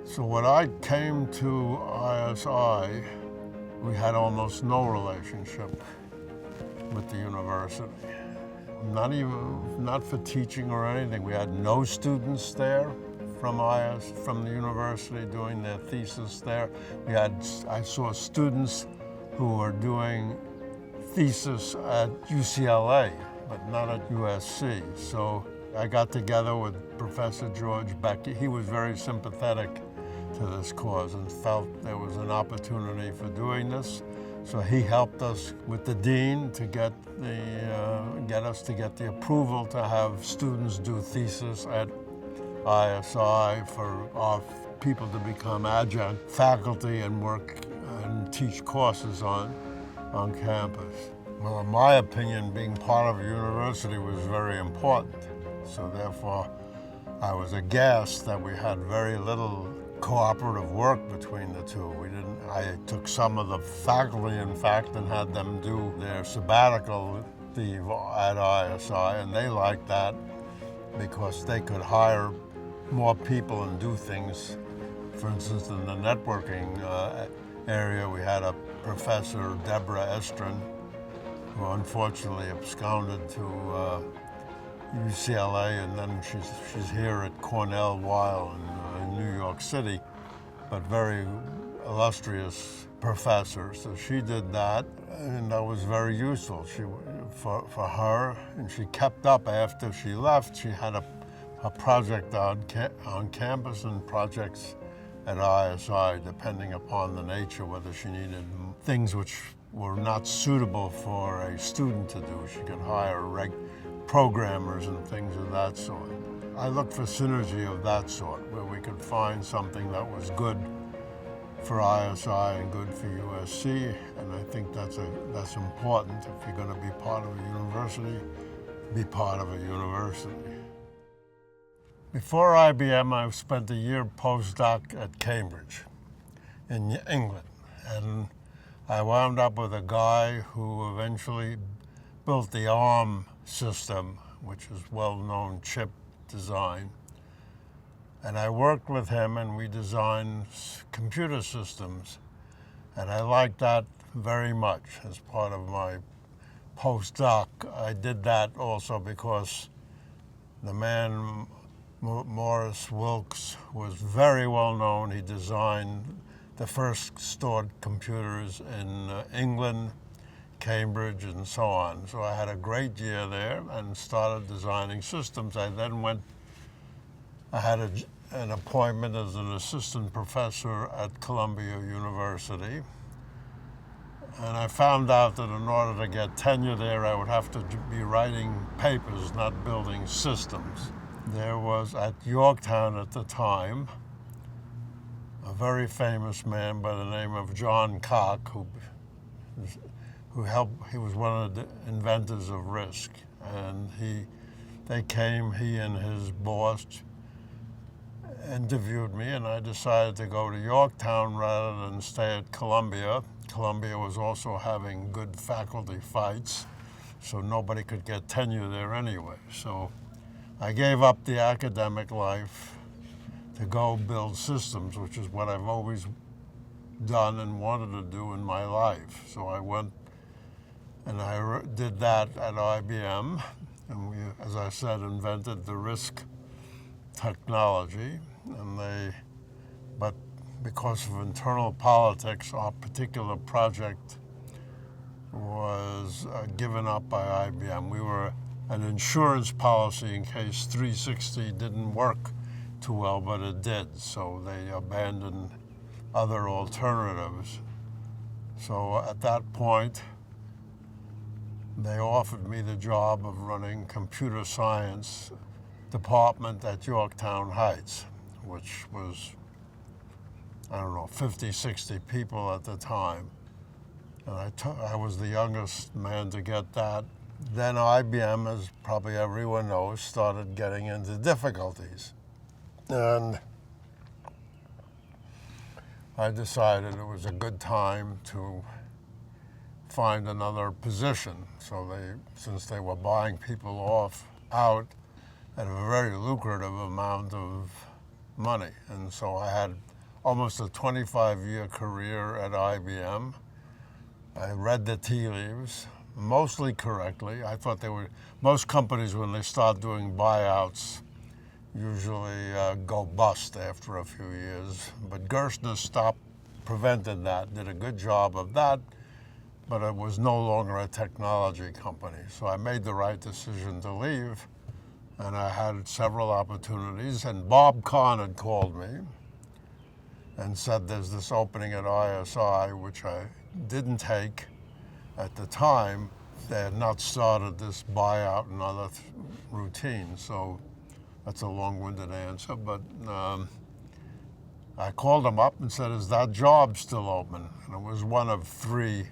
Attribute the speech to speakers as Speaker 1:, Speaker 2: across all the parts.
Speaker 1: So when I came to ISI, we had almost no relationship with the university. Not for teaching or anything. We had no students there from the university doing their thesis there. I saw students who were doing thesis at UCLA, but not at USC. So I got together with Professor George Becky. He was very sympathetic to this cause and felt there was an opportunity for doing this. So he helped us with the dean to get us to get the approval to have students do thesis at ISI for our people to become adjunct faculty and work and teach courses on campus. Well, in my opinion, being part of a university was very important. So therefore, I was aghast that we had very little cooperative work between the two. I took some of the faculty, in fact, and had them do their sabbatical leave at ISI, and they liked that because they could hire more people and do things. For instance, in the networking area, we had a professor, Deborah Estrin, who unfortunately absconded to UCLA, and then she's here at Cornell while in New York City, but very illustrious professor. So she did that, and that was very useful for her, and she kept up after she left. She had a project on campus and projects at ISI, depending upon the nature, whether she needed things which were not suitable for a student to do. She could hire programmers and things of that sort. I looked for synergy of that sort, where we could find something that was good for ISI and good for USC, and I think that's important. If you're going to be part of a university, be part of a university. Before IBM, I spent a year postdoc at Cambridge in England, and I wound up with a guy who eventually built the ARM system, which is well-known chip design. And I worked with him, and we designed computer systems. And I liked that very much as part of my postdoc. I did that also because the man, Morris Wilks, was very well known. He designed the first stored computers in England, Cambridge, and so on. So I had a great year there and started designing systems. I had an appointment as an assistant professor at Columbia University. And I found out that in order to get tenure there, I would have to be writing papers, not building systems. There was at Yorktown at the time a very famous man by the name of John Cock, he was one of the inventors of RISC. And he and his boss interviewed me, and I decided to go to Yorktown rather than stay at Columbia. Columbia was also having good faculty fights, so nobody could get tenure there anyway. So I gave up the academic life to go build systems, which is what I've always done and wanted to do in my life. So I went and I did that at IBM, and we, as I said, invented the RISC technology. But because of internal politics, our particular project was given up by IBM. We were an insurance policy in case 360 didn't work too well, but it did. So they abandoned other alternatives. So at that point, they offered me the job of running computer science department at Yorktown Heights, which was, 50, 60 people at the time. And I was the youngest man to get that. Then IBM, as probably everyone knows, started getting into difficulties. And I decided it was a good time to find another position. So since they were buying people out at a very lucrative amount of money. And so I had almost a 25-year career at IBM. I read the tea leaves, mostly correctly. I thought most companies, when they start doing buyouts, usually go bust after a few years. But Gerstner prevented that, did a good job of that, but it was no longer a technology company. So I made the right decision to leave, and I had several opportunities, and Bob Kahn had called me and said there's this opening at ISI, which I didn't take at the time. They had not started this buyout and other routines, so that's a long-winded answer, but I called him up and said, is that job still open? And it was one of 3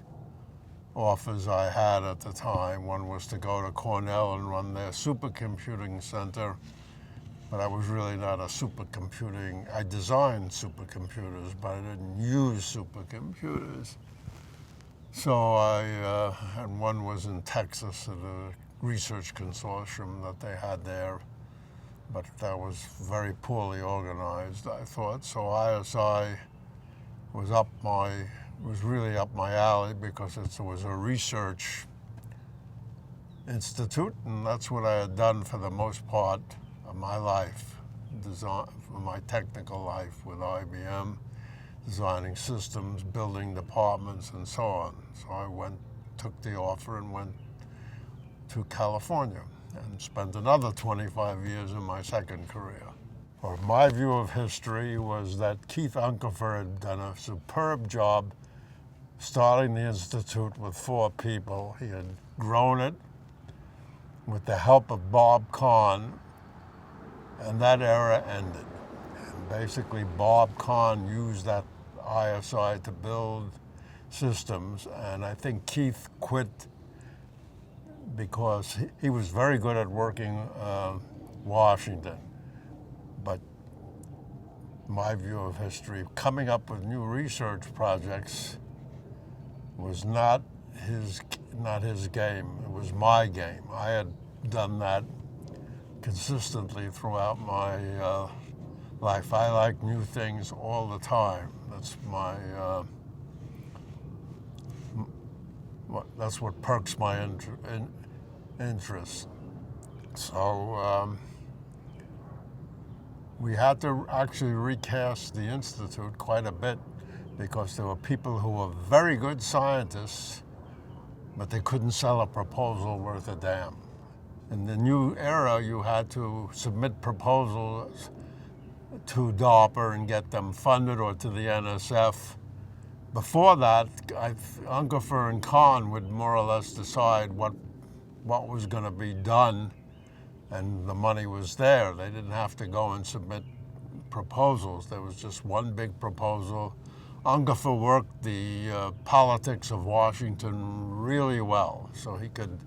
Speaker 1: offers I had at the time. One was to go to Cornell and run their supercomputing center, but I was really not a supercomputing. I designed supercomputers, but I didn't use supercomputers. So and one was in Texas at a research consortium that they had there, but that was very poorly organized, I thought. So ISI was really up my alley because it was a research institute, and that's what I had done for the most part of my life, my technical life with IBM, designing systems, building departments, and so on. So I took the offer and went to California and spent another 25 years in my second career. Or my view of history was that Keith Unkefer had done a superb job starting the institute with 4 people. He had grown it with the help of Bob Kahn, and that era ended. And basically Bob Kahn used that ISI to build systems, and I think Keith quit because he was very good at working Washington. But my view of history, coming up with new research projects was not his game. It was my game. I had done that consistently throughout my life. I like new things all the time. That's what perks my interest. So we had to actually recast the institute quite a bit because there were people who were very good scientists, but they couldn't sell a proposal worth a damn. In the new era, you had to submit proposals to DARPA and get them funded, or to the NSF. Before that, Unkefer and Kahn would more or less decide what was going to be done, and the money was there. They didn't have to go and submit proposals. There was just one big proposal. Unkefer worked the politics of Washington really well, so he could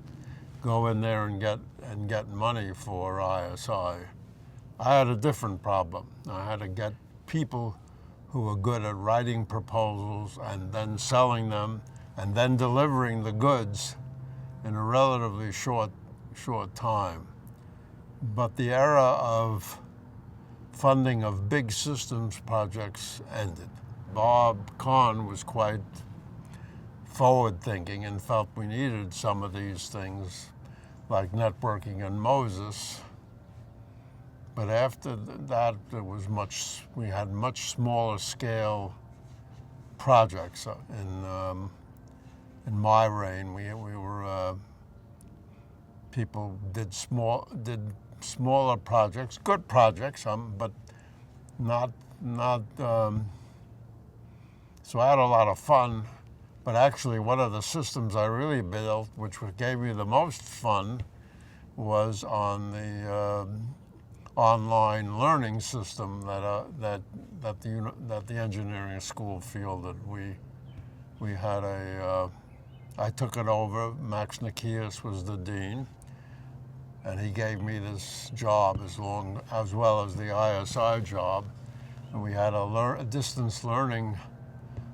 Speaker 1: go in there and get money for ISI. I had a different problem. I had to get people who were good at writing proposals and then selling them and then delivering the goods in a relatively short time. But the era of funding of big systems projects ended. Bob Kahn was quite forward-thinking and felt we needed some of these things, like networking and Moses. But after that, we had much smaller scale projects in my reign. People did smaller projects, good projects, but not. So I had a lot of fun. But actually, one of the systems I really built, which gave me the most fun, was on the online learning system that the engineering school fielded. We had I took it over. Max Nikias was the dean, and he gave me this job as well as the ISI job, and we had a distance learning,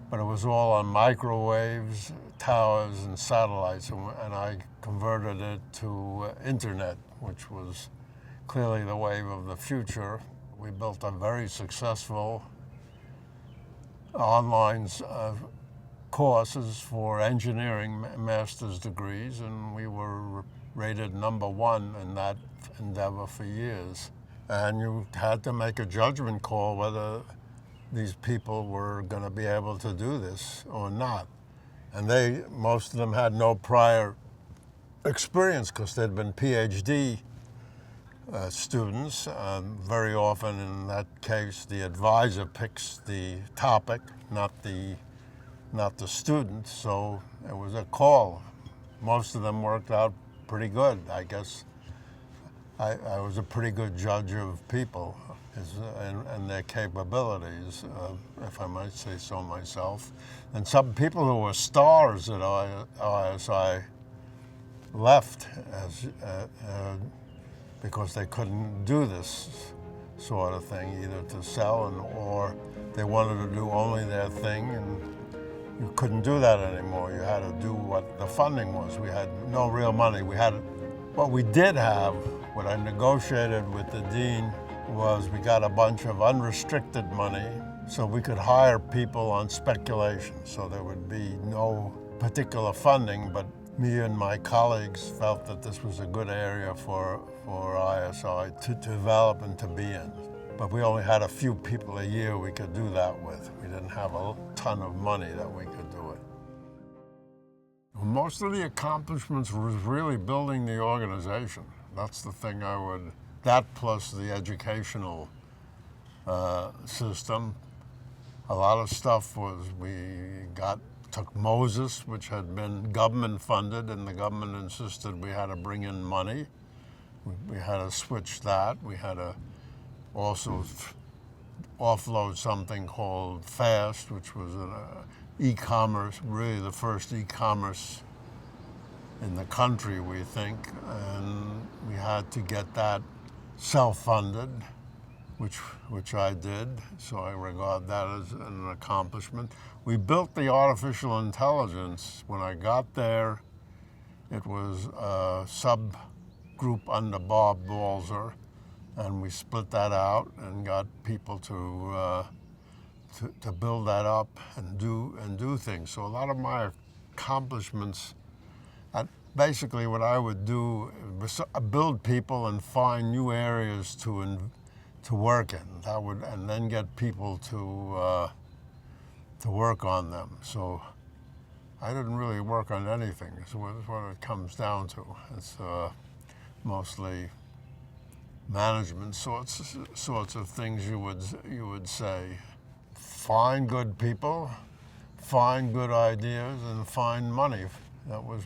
Speaker 1: but it was all on microwaves, towers, and satellites, and I converted it to internet, which was clearly the wave of the future. We built a very successful online courses for engineering master's degrees, and we were rated #1 in that endeavor for years. And you had to make a judgment call whether these people were going to be able to do this or not. And most of them had no prior experience because they'd been PhD students. Very often in that case, the advisor picks the topic, not the student. So it was a call. Most of them worked out pretty good. I guess I was a pretty good judge of people and their capabilities, if I might say so myself. And some people who were stars at ISI left because they couldn't do this sort of thing, either to sell or they wanted to do only their thing, and you couldn't do that anymore. You had to do what the funding was. We had no real money. What we did have, what I negotiated with the dean, was we got a bunch of unrestricted money so we could hire people on speculation. So there would be no particular funding, but me and my colleagues felt that this was a good area for ISI to develop and to be in. But we only had a few people a year we could do that with. We didn't have a ton of money that we could do it. Most of the accomplishments was really building the organization. That's the thing that plus the educational system. A lot of stuff took Moses, which had been government funded, and the government insisted we had to bring in money. We had to switch that. We had to also offload something called FAST, which was an e-commerce, really the first e-commerce in the country, we think, and we had to get that self-funded, which I did, so I regard that as an accomplishment. We built the artificial intelligence. When I got there, it was a subgroup under Bob Balzer, and we split that out and got people to build that up and do things. So a lot of my accomplishments, basically what I would do was build people and find new areas to work in. And then get people to work on them. So I didn't really work on anything. That's what it comes down to. It's mostly management sorts of things you would say. Find good people, find good ideas, and find money. That was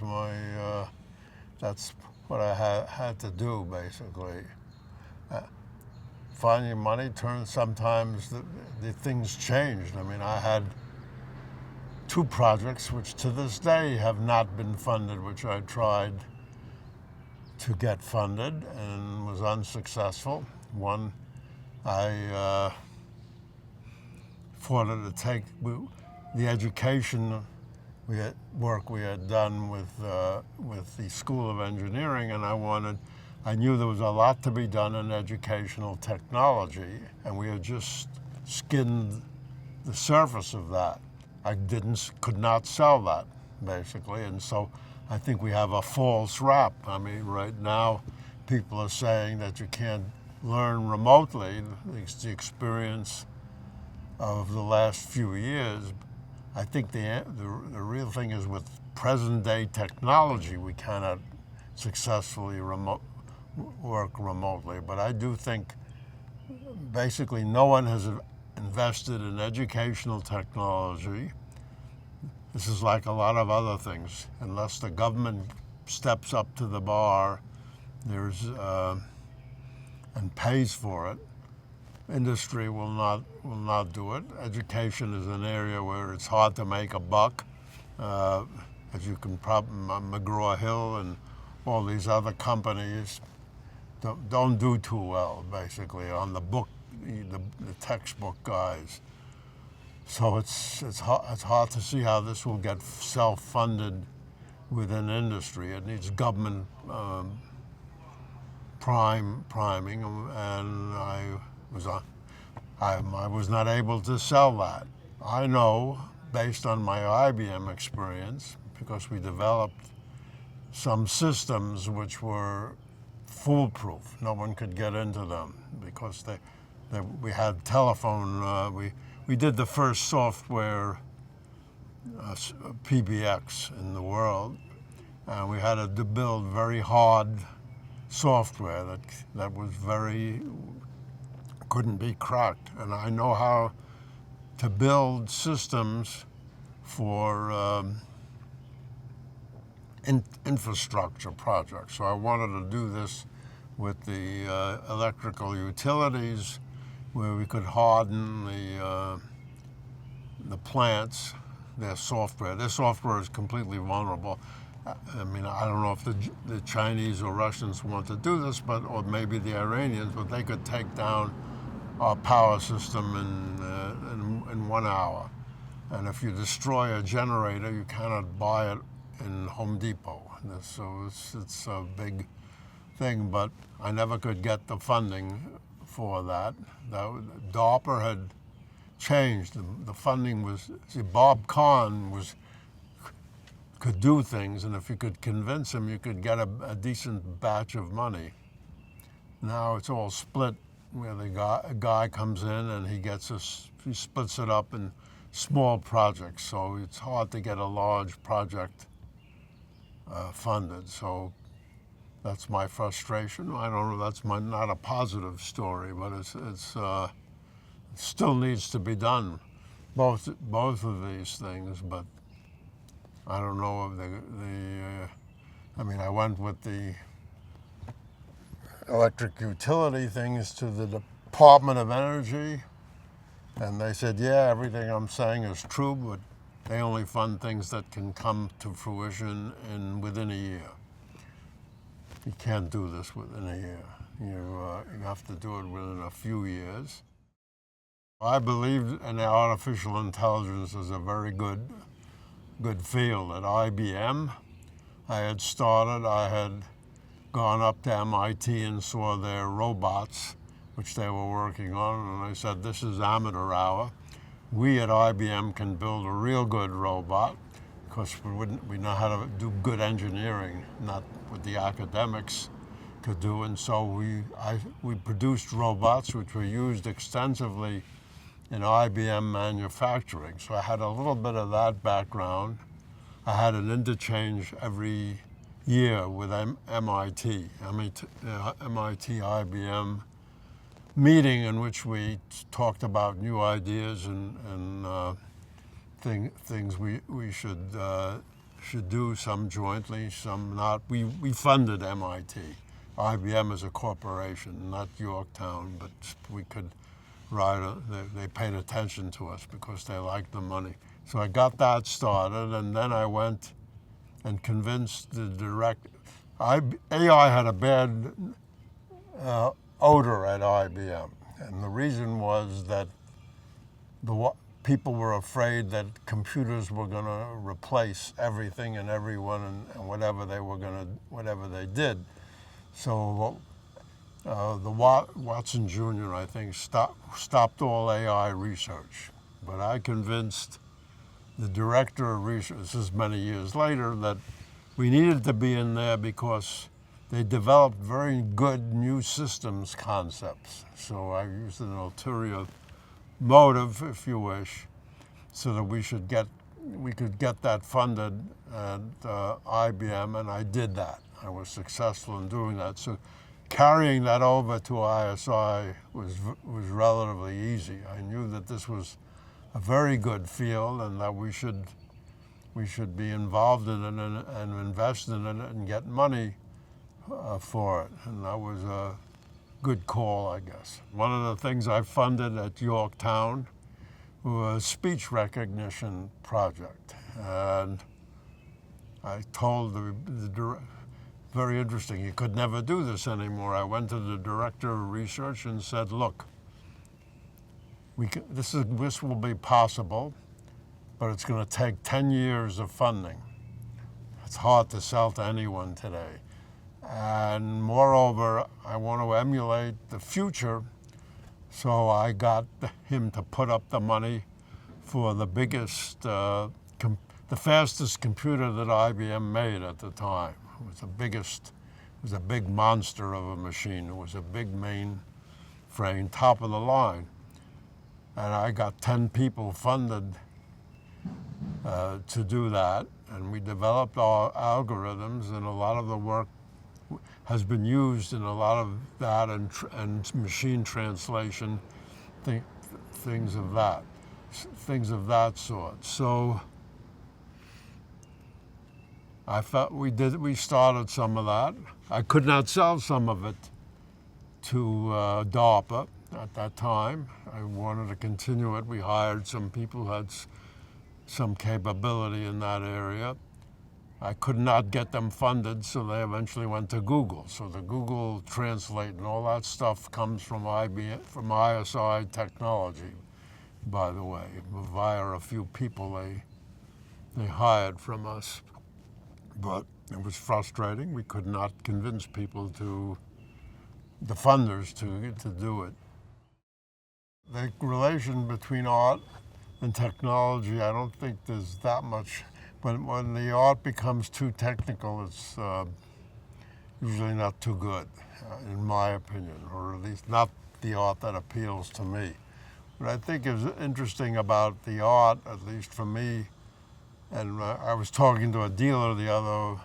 Speaker 1: that's what I had to do, basically. Finding money sometimes the things changed. I mean, I had 2 projects which to this day have not been funded, which I tried to get funded and was unsuccessful. One, I fought to take the education we had done with the School of Engineering, and I knew there was a lot to be done in educational technology, and we had just skinned the surface of that. I could not sell that, basically, and so I think we have a false rap. I mean, right now, people are saying that you can't learn remotely. The experience of the last few years, I think the real thing is with present-day technology, we cannot successfully work remotely. But I do think basically no one has invested in educational technology. This is like a lot of other things. Unless the government steps up to the bar, and pays for it, industry will not do it. Education is an area where it's hard to make a buck. As you can probably, McGraw-Hill and all these other companies don't do too well, basically, on the textbook guys. So it's hard to see how this will get self-funded within industry. It needs government priming, and I was not able to sell that. I know, based on my IBM experience, because we developed some systems which were foolproof. No one could get into them because we had telephone. We did the first software PBX in the world, and we had to build very hard software that was couldn't be cracked. And I know how to build systems for infrastructure projects. So I wanted to do this with the electrical utilities, where we could harden the plants, their software. Their software is completely vulnerable. I mean, I don't know if the Chinese or Russians want to do this, or maybe the Iranians, but they could take down our power system in 1 hour. And if you destroy a generator, you cannot buy it in Home Depot. So it's a big thing, but I never could get the funding for that. DARPA had changed. The funding was, see, Bob Kahn could do things, and if you could convince him, you could get a decent batch of money. Now it's all split, where a guy comes in and he splits it up in small projects, so it's hard to get a large project funded. So that's my frustration. I don't know, that's not a positive story, but it still needs to be done, both of these things. But I don't know if I mean, I went with the electric utility things to the Department of Energy, and they said, yeah, everything I'm saying is true, but they only fund things that can come to fruition within a year. You can't do this within a year. You have to do it within a few years. I believe in artificial intelligence as a very good field. At IBM, I had gone up to MIT and saw their robots, which they were working on, and I said, this is amateur hour. We at IBM can build a real good robot, because we know how to do good engineering, not what the academics could do. And so we produced robots which were used extensively in IBM manufacturing. So I had a little bit of that background. I had an interchange every year with MIT IBM meeting, in which we talked about new ideas and things we should do, some jointly, some not. We funded MIT. IBM is a corporation, not Yorktown, but we could they paid attention to us because they liked the money. So I got that started, and then I went and convinced the director. AI had a bad odor at IBM, and the reason was that people were afraid that computers were going to replace everything and everyone and whatever they did. So the Watson Jr., I think, stopped all AI research. But I convinced the director of research, this is many years later, that we needed to be in there because they developed very good new systems concepts. So I used an ulterior motive, if you wish, so that we could get that funded at IBM, and I did that. I was successful in doing that. So carrying that over to ISI was relatively easy. I knew that this was a very good field and that we should be involved in it and invest in it and get money for it. And that was a good call, I guess. One of the things I funded at Yorktown was a speech recognition project. And I told the director, very interesting, you could never do this anymore. I went to the director of research and said, look, this will be possible, but it's going to take 10 years of funding. It's hard to sell to anyone today. And moreover, I want to emulate the future, so I got him to put up the money for the biggest, the fastest computer that IBM made at the time. It was the biggest, it was a big monster of a machine. It was a big mainframe, top of the line. And I got 10 people funded to do that. And we developed our algorithms, and a lot of the work has been used in a lot of that and machine translation, things of that sort. So I felt we started some of that. I could not sell some of it to DARPA at that time. I wanted to continue it. We hired some people who had some capability in that area. I could not get them funded, so they eventually went to Google. So the Google Translate and all that stuff comes from IBM, from ISI Technology, by the way, via a few people they hired from us. But it was frustrating. We could not convince people the funders to do it. The relation between art and technology, I don't think there's that much. When the art becomes too technical, it's usually not too good, in my opinion, or at least not the art that appeals to me. What I think is interesting about the art, at least for me, and I was talking to a dealer the other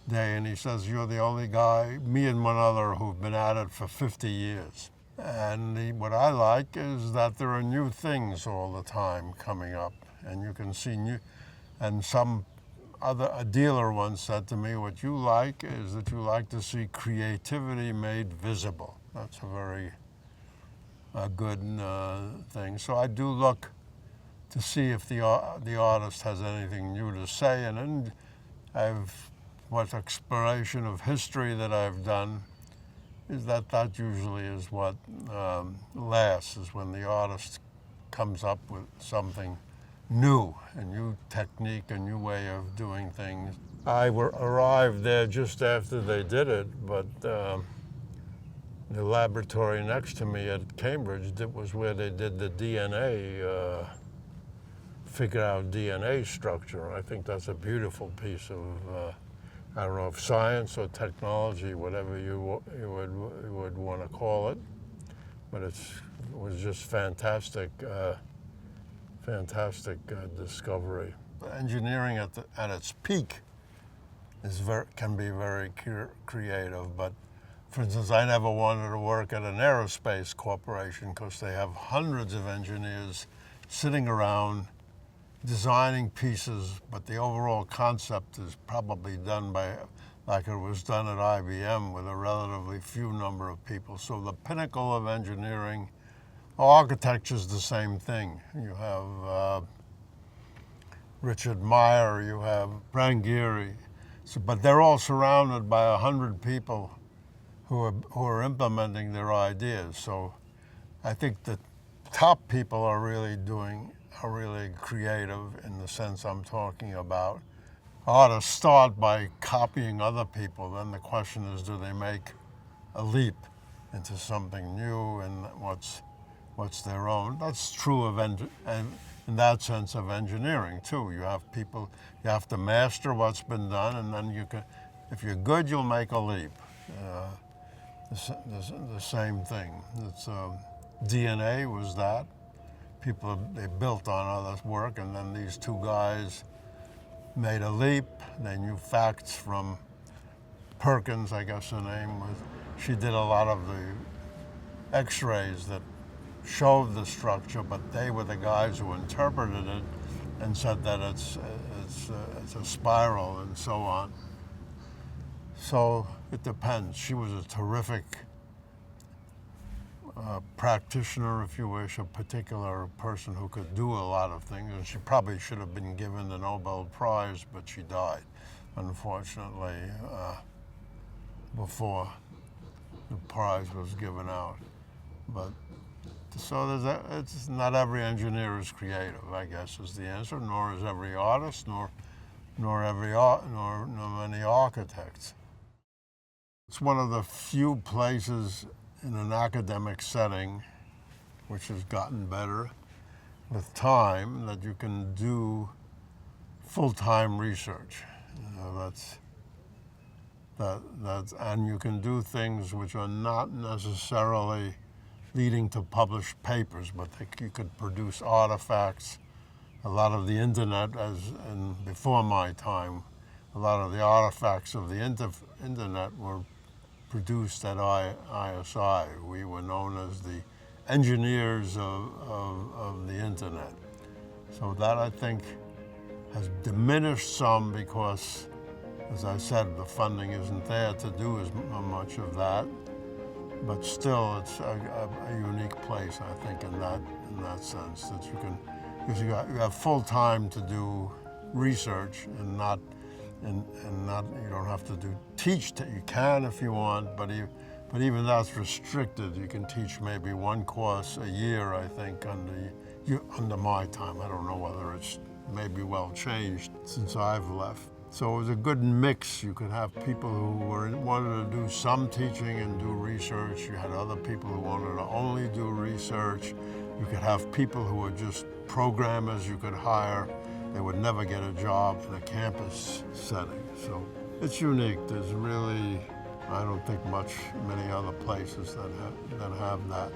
Speaker 1: day, and he says, "You're the only guy, me and one other, who've been at it for 50 years. And what I like is that there are new things all the time coming up, and you can see new. And a dealer once said to me, what you like is that you like to see creativity made visible. That's a very good thing. So I do look to see if the artist has anything new to say. And then what exploration of history that I've done is that usually is what lasts, is when the artist comes up with something new, a new technique, a new way of doing things. I arrived there just after they did it, but the laboratory next to me at Cambridge, that was where they did the DNA, figure out DNA structure. I think that's a beautiful piece of, I don't know if science or technology, whatever you would want to call it, but it was just fantastic. Fantastic discovery. Engineering at its peak can be very creative, but for instance, I never wanted to work at an aerospace corporation because they have hundreds of engineers sitting around designing pieces, but the overall concept is probably done like it was done at IBM with a relatively few number of people. So the pinnacle of engineering. Architecture is the same thing. You have Richard Meyer, you have Brangheri, but they're all surrounded by 100 people who are implementing their ideas. So I think the top people are really creative in the sense I'm talking about. Artists start by copying other people. Then the question is, do they make a leap into something new and what's their own? That's true of in that sense of engineering too. You have people, you have to master what's been done, and then you can, if you're good, you'll make a leap. The same thing. DNA was that. They built on others' work, and then these two guys made a leap. They knew facts from Perkins, I guess her name was. She did a lot of the x-rays that showed the structure, but they were the guys who interpreted it and said that it's a spiral and so on. So it depends. She was a terrific practitioner, if you wish, a particular person who could do a lot of things, and she probably should have been given the Nobel Prize, but she died, unfortunately, before the prize was given out. But so it's not every engineer is creative, I guess, is the answer. Nor is every artist, nor many architects. It's one of the few places in an academic setting which has gotten better, with time that you can do full-time research. And you can do things which are not necessarily leading to published papers, but you could produce artifacts. A lot of the internet, before my time, a lot of the artifacts of the internet were produced at ISI. We were known as the engineers of the internet. So that, I think, has diminished some because, as I said, the funding isn't there to do as much of that. But still, it's a unique place, I think, in that sense, that you can, because you have full time to do research and not you don't have to teach. You can if you want, but even that's restricted. You can teach maybe one course a year, I think, under my time. I don't know whether it's maybe well changed since I've left. So it was a good mix. You could have people who wanted to do some teaching and do research. You had other people who wanted to only do research. You could have people who were just programmers you could hire. They would never get a job in a campus setting. So it's unique. There's really, I don't think many other places that have that.